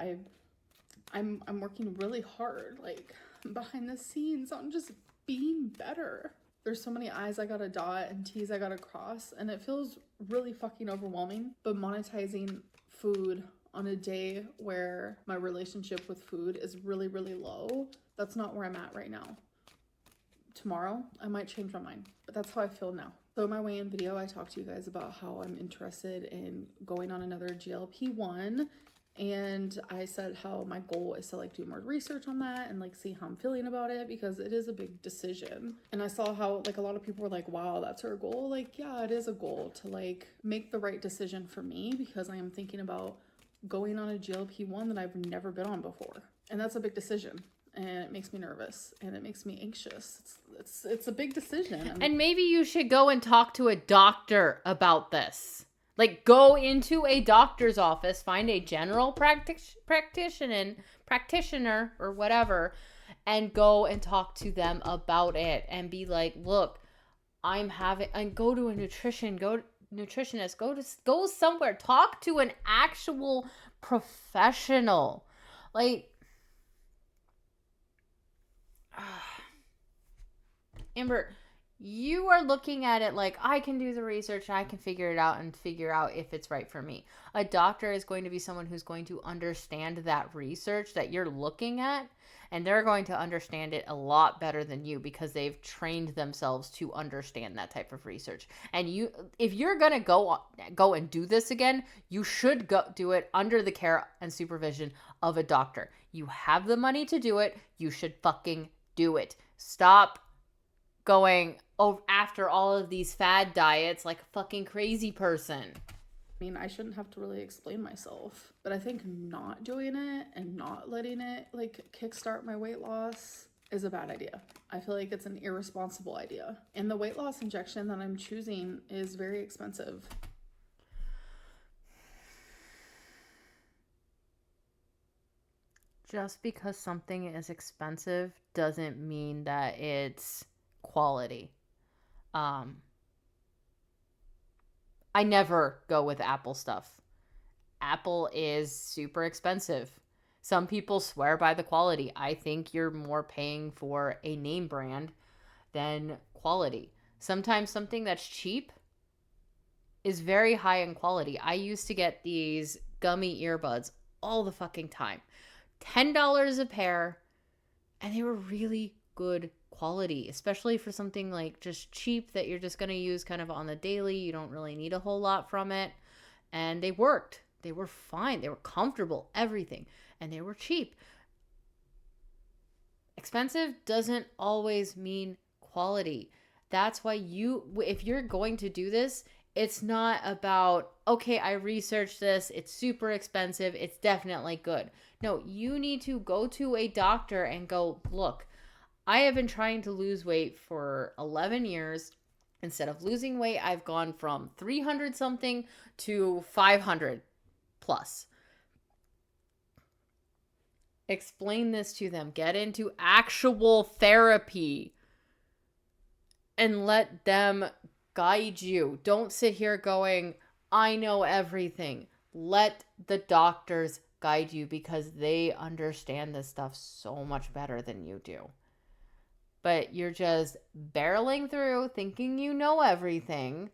I'm working really hard, like behind the scenes on just being better. There's so many I's I gotta dot and T's I gotta cross, and it feels really fucking overwhelming. But monetizing food on a day where my relationship with food is really, really low, that's not where I'm at right now. Tomorrow, I might change my mind, but that's how I feel now. So in my weigh-in video, I talked to you guys about how I'm interested in going on another GLP-1. And I said how my goal is to like do more research on that and like see how I'm feeling about it, because it is a big decision. And I saw how like a lot of people were like, wow, that's her goal. Like, yeah, it is a goal to like make the right decision for me, because I am thinking about going on a GLP-1 that I've never been on before. And that's a big decision. And it makes me nervous and it makes me anxious. It's a big decision. And maybe you should go and talk to a doctor about this. Like, go into a doctor's office, find a general practitioner or whatever, and go and talk to them about it and be like, look, and go to a nutritionist, go somewhere, talk to an actual professional. Like, Amber, you are looking at it like, I can do the research, I can figure it out and figure out if it's right for me. A doctor is going to be someone who's going to understand that research that you're looking at, and they're going to understand it a lot better than you because they've trained themselves to understand that type of research. And if you're going to go and do this again, you should go do it under the care and supervision of a doctor. You have the money to do it. You should fucking do it. Stop going after all of these fad diets like a fucking crazy person. I mean, I shouldn't have to really explain myself, but I think not doing it and not letting it like kickstart my weight loss is a bad idea. I feel like it's an irresponsible idea. And the weight loss injection that I'm choosing is very expensive. Just because something is expensive doesn't mean that it's quality. I never go with Apple stuff. Apple is super expensive. Some people swear by the quality. I think you're more paying for a name brand than quality. Sometimes something that's cheap is very high in quality. I used to get these gummy earbuds all the fucking time. $10 a pair, and they were really good quality, especially for something like just cheap that you're just going to use kind of on the daily. You don't really need a whole lot from it. And they worked. They were fine. They were comfortable, everything. And they were cheap. Expensive doesn't always mean quality. That's why if you're going to do this, it's not about, okay, I researched this, it's super expensive, it's definitely good. No, you need to go to a doctor and go, look, I have been trying to lose weight for 11 years. Instead of losing weight, I've gone from 300 something to 500 plus. Explain this to them. Get into actual therapy and let them guide you. Don't sit here going, I know everything. Let the doctors guide you because they understand this stuff so much better than you do. But you're just barreling through thinking you know everything,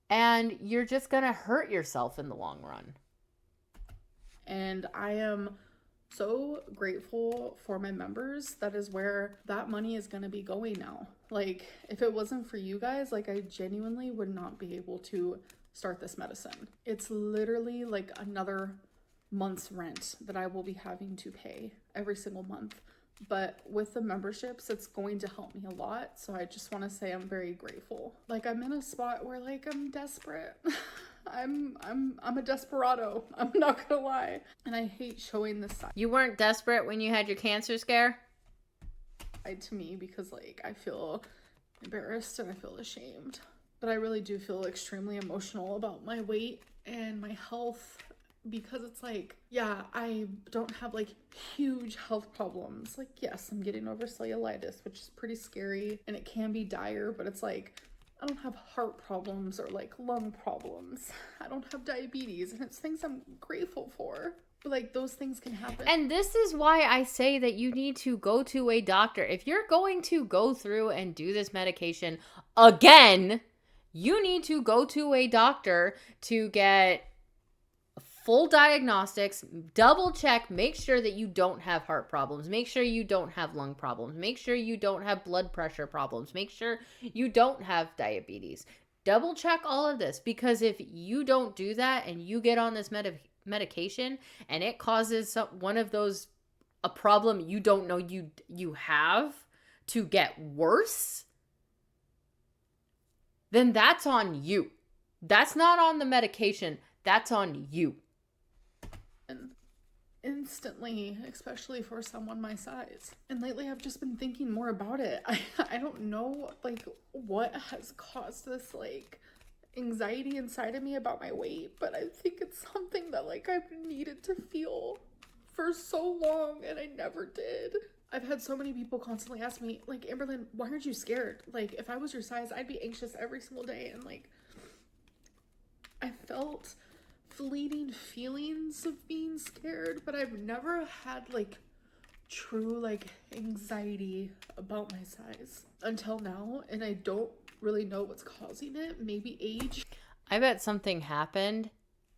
and you're just going to hurt yourself in the long run. And I am so grateful for my members. That is where that money is going to be going now. Like, if it wasn't for you guys, like, I genuinely would not be able to start this medicine. It's literally like another month's rent that I will be having to pay every single month. But with the memberships, it's going to help me a lot. So I just want to say I'm very grateful. Like, I'm in a spot where, like, I'm desperate. I'm a desperado. I'm not gonna lie. And I hate showing this side You weren't desperate when you had your cancer scare? to me because, like, I feel embarrassed and I feel ashamed. But I really do feel extremely emotional about my weight and my health. Because it's like, yeah, I don't have like huge health problems. Like, yes, I'm getting over cellulitis, which is pretty scary and it can be dire, but it's like, I don't have heart problems or like lung problems. I don't have diabetes, and it's things I'm grateful for. But like, those things can happen. And this is why I say that you need to go to a doctor. If you're going to go through and do this medication again, you need to go to a doctor to get full diagnostics, double check, make sure that you don't have heart problems, make sure you don't have lung problems, make sure you don't have blood pressure problems, make sure you don't have diabetes. Double check all of this, because if you don't do that and you get on this medication and it causes one of those, a problem you don't know you have, to get worse, then that's on you. That's not on the medication. That's on you. Instantly, especially for someone my size. And lately I've just been thinking more about it. I don't know like what has caused this like anxiety inside of me about my weight, but I think it's something that like I've needed to feel for so long and I never did. I've had so many people constantly ask me like, Amberlynn, why aren't you scared? Like, if I was your size, I'd be anxious every single day. And like, I felt fleeting feelings of being scared, but I've never had like true like anxiety about my size until now, and I don't really know what's causing it. Maybe age. I bet something happened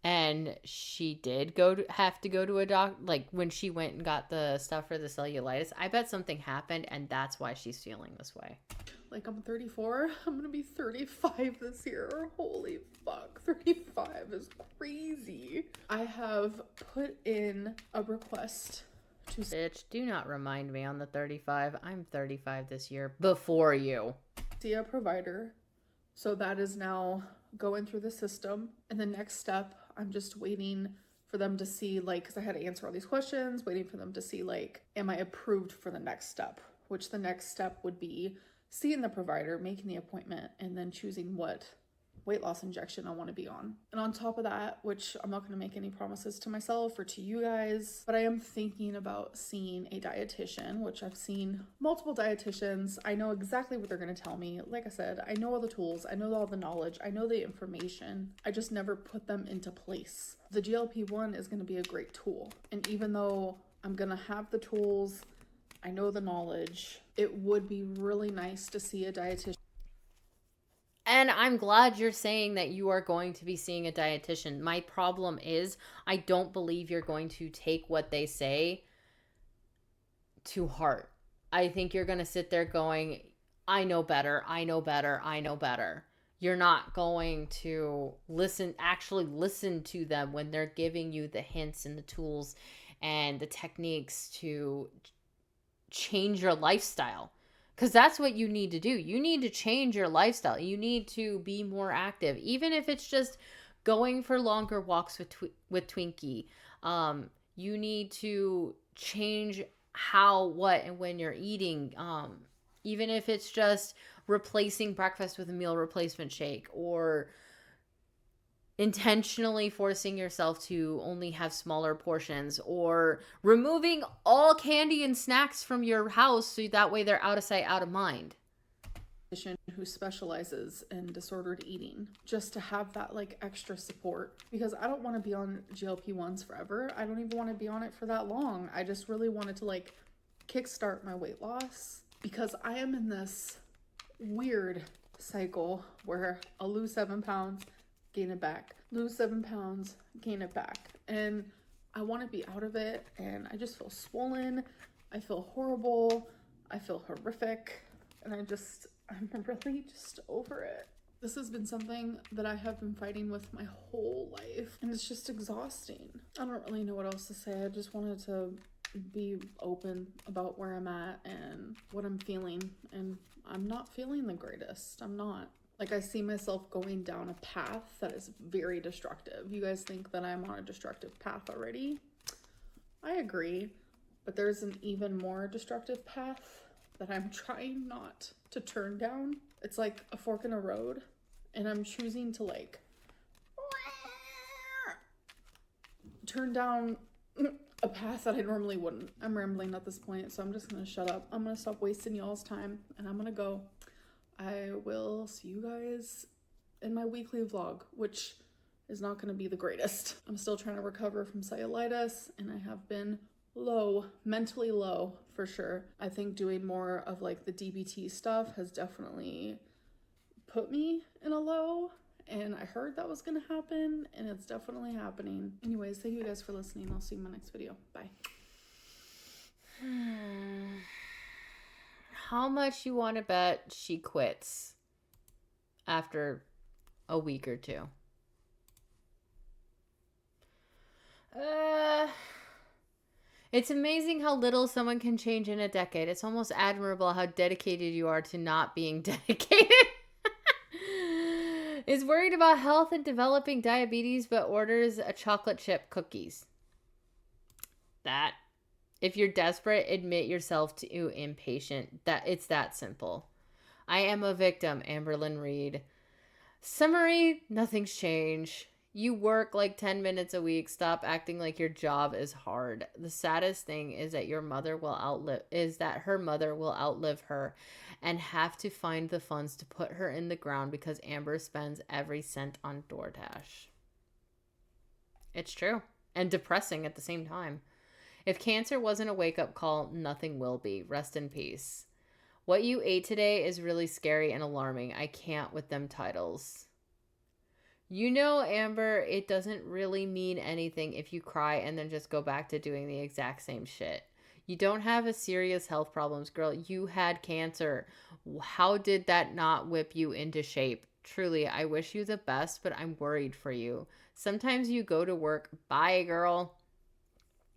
and she did have to go to a doc, like when she went and got the stuff for the cellulitis. I bet something happened and that's why she's feeling this way. Like, I'm 34. I'm gonna be 35 this year. Holy fuck. 35 is crazy. I have put in a request to... Bitch, do not remind me on the 35. I'm 35 this year before you. See a provider. So that is now going through the system. And the next step, I'm just waiting for them to see, like, because I had to answer all these questions, waiting for them to see, like, am I approved for the next step? Which the next step would be seeing the provider, making the appointment, and then choosing what weight loss injection I want to be on. And on top of that, which I'm not going to make any promises to myself or to you guys, but I am thinking about seeing a dietitian, which I've seen multiple dietitians. I know exactly what they're going to tell me. Like I said, I know all the tools, I know all the knowledge, I know the information. I just never put them into place. The GLP-1 is going to be a great tool. And even though I'm going to have the tools, I know the knowledge, it would be really nice to see a dietitian. And I'm glad you're saying that you are going to be seeing a dietitian. My problem is I don't believe you're going to take what they say to heart. I think you're going to sit there going, I know better, I know better, I know better. You're not going to actually listen to them when they're giving you the hints and the tools and the techniques to change your lifestyle. Because that's what you need to do. You need to change your lifestyle. You need to be more active. Even if it's just going for longer walks with Twinkie. You need to change how, what, and when you're eating. Even if it's just replacing breakfast with a meal replacement shake, or intentionally forcing yourself to only have smaller portions, or removing all candy and snacks from your house so that way they're out of sight, out of mind. Who specializes in disordered eating, just to have that like extra support, because I don't want to be on GLP-1s forever. I don't even want to be on it for that long. I just really wanted to like kickstart my weight loss, because I am in this weird cycle where I'll lose 7 pounds, gain it back, lose 7 pounds, gain it back. And I want to be out of it, and I just feel swollen. I feel horrible. I feel horrific. And I'm really just over it. This has been something that I have been fighting with my whole life, and it's just exhausting. I don't really know what else to say. I just wanted to be open about where I'm at and what I'm feeling, and I'm not feeling the greatest. I'm not. Like, I see myself going down a path that is very destructive. You guys think that I'm on a destructive path already? I agree, but there's an even more destructive path that I'm trying not to turn down. It's like a fork in a road, and I'm choosing to like turn down a path that I normally wouldn't. I'm rambling at this point, so I'm just gonna shut up. I'm gonna stop wasting y'all's time, and I'm gonna go. I will see you guys in my weekly vlog, which is not going to be the greatest. I'm still trying to recover from cellulitis, and I have been low, mentally low for sure. I think doing more of like the DBT stuff has definitely put me in a low, and I heard that was going to happen, and it's definitely happening. Anyways, thank you guys for listening. I'll see you in my next video. Bye. How much you want to bet she quits after a week or two? It's amazing how little someone can change in a decade. It's almost admirable how dedicated you are to not being dedicated. Is worried about health and developing diabetes, but orders a chocolate chip cookies. That. If you're desperate, admit yourself to impatient. It's that simple. I am a victim, Amberlynn Reed. Summary, nothing's changed. You work like 10 minutes a week. Stop acting like your job is hard. The saddest thing is that her mother will outlive her and have to find the funds to put her in the ground because Amber spends every cent on DoorDash. It's true. And depressing at the same time. If cancer wasn't a wake-up call, nothing will be. Rest in peace. What you ate today is really scary and alarming. I can't with them titles. You know, Amber, it doesn't really mean anything if you cry and then just go back to doing the exact same shit. You don't have a serious health problems, girl. You had cancer. How did that not whip you into shape? Truly, I wish you the best, but I'm worried for you. Sometimes you go to work. Bye, girl.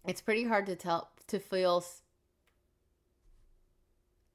It's pretty hard to feel.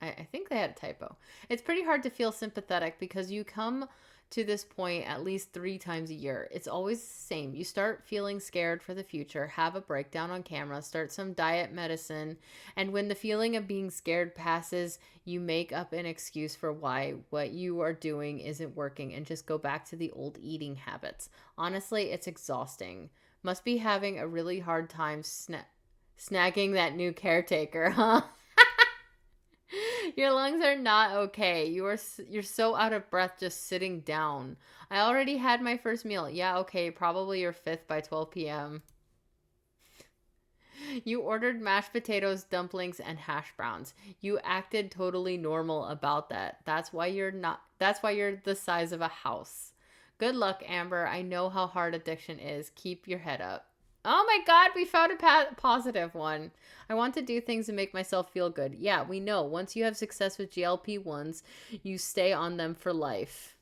I think they had a typo. It's pretty hard to feel sympathetic because you come to this point at least 3 times a year. It's always the same. You start feeling scared for the future, have a breakdown on camera, start some diet medicine, and when the feeling of being scared passes, you make up an excuse for why what you are doing isn't working and just go back to the old eating habits. Honestly, it's exhausting. Must be having a really hard time snagging that new caretaker, huh? Your lungs are not okay. You're so out of breath just sitting down. I already had my first meal. Yeah, okay, probably your fifth by 12 p.m. You ordered mashed potatoes, dumplings, and hash browns. You acted totally normal about that. That's why you're the size of a house. Good luck, Amber. I know how hard addiction is. Keep your head up. Oh my god, we found a positive one. I want to do things to make myself feel good. Yeah, we know. Once you have success with GLP-1s, you stay on them for life.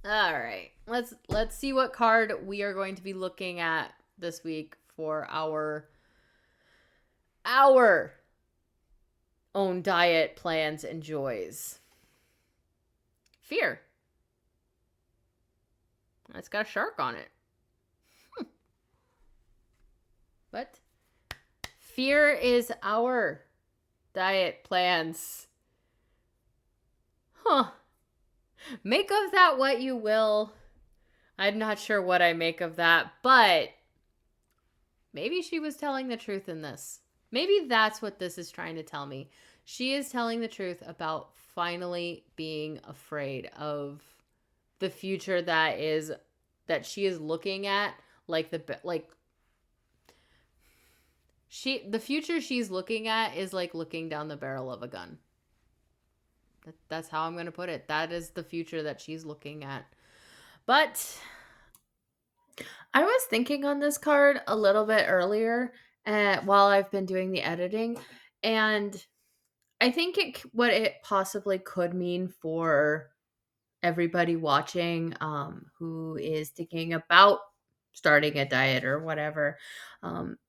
All right. Let's see what card we are going to be looking at this week for our own diet plans and joys. Fear. It's got a shark on it. But fear is our diet plans. Huh. Make of that what you will. I'm not sure what I make of that, but maybe she was telling the truth in this. Maybe that's what this is trying to tell me. She is telling the truth about finally being afraid of the future that she is looking at, the future she's looking at is like looking down the barrel of a gun. That's how I'm going to put it. That is the future that she's looking at. But I was thinking on this card a little bit earlier while I've been doing the editing, and I think what it possibly could mean for everybody watching who is thinking about starting a diet or whatever.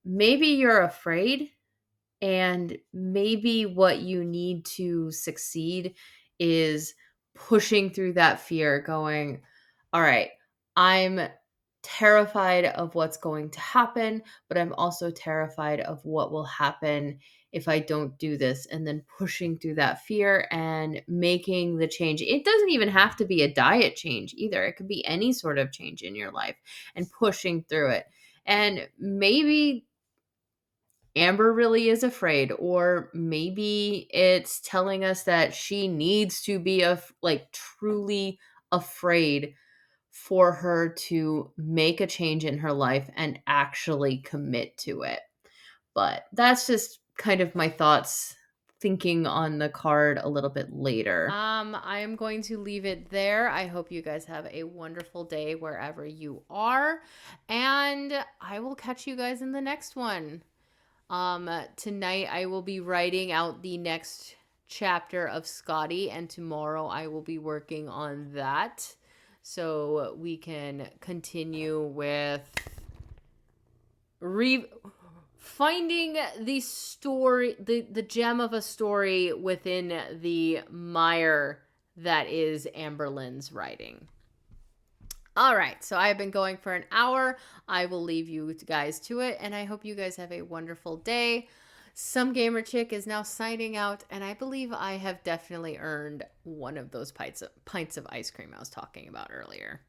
Maybe you're afraid, and maybe what you need to succeed is pushing through that fear, going, all right, I'm terrified of what's going to happen, but I'm also terrified of what will happen if I don't do this, and then pushing through that fear and making the change. It doesn't even have to be a diet change either. It could be any sort of change in your life and pushing through it. And maybe Amber really is afraid, or maybe it's telling us that she needs to be truly afraid for her to make a change in her life and actually commit to it. But that's just kind of my thoughts thinking on the card a little bit later. I am going to leave it there. I hope you guys have a wonderful day wherever you are, and I will catch you guys in the next one. Tonight I will be writing out the next chapter of Scotty, and tomorrow I will be working on that so we can continue with finding the story, the gem of a story within the mire that is Amberlynn's writing. All right, so I've been going for an hour. I will leave you guys to it, and I hope you guys have a wonderful day. Some Gamer Chick is now signing out, and I believe I have definitely earned one of those pints of ice cream I was talking about earlier.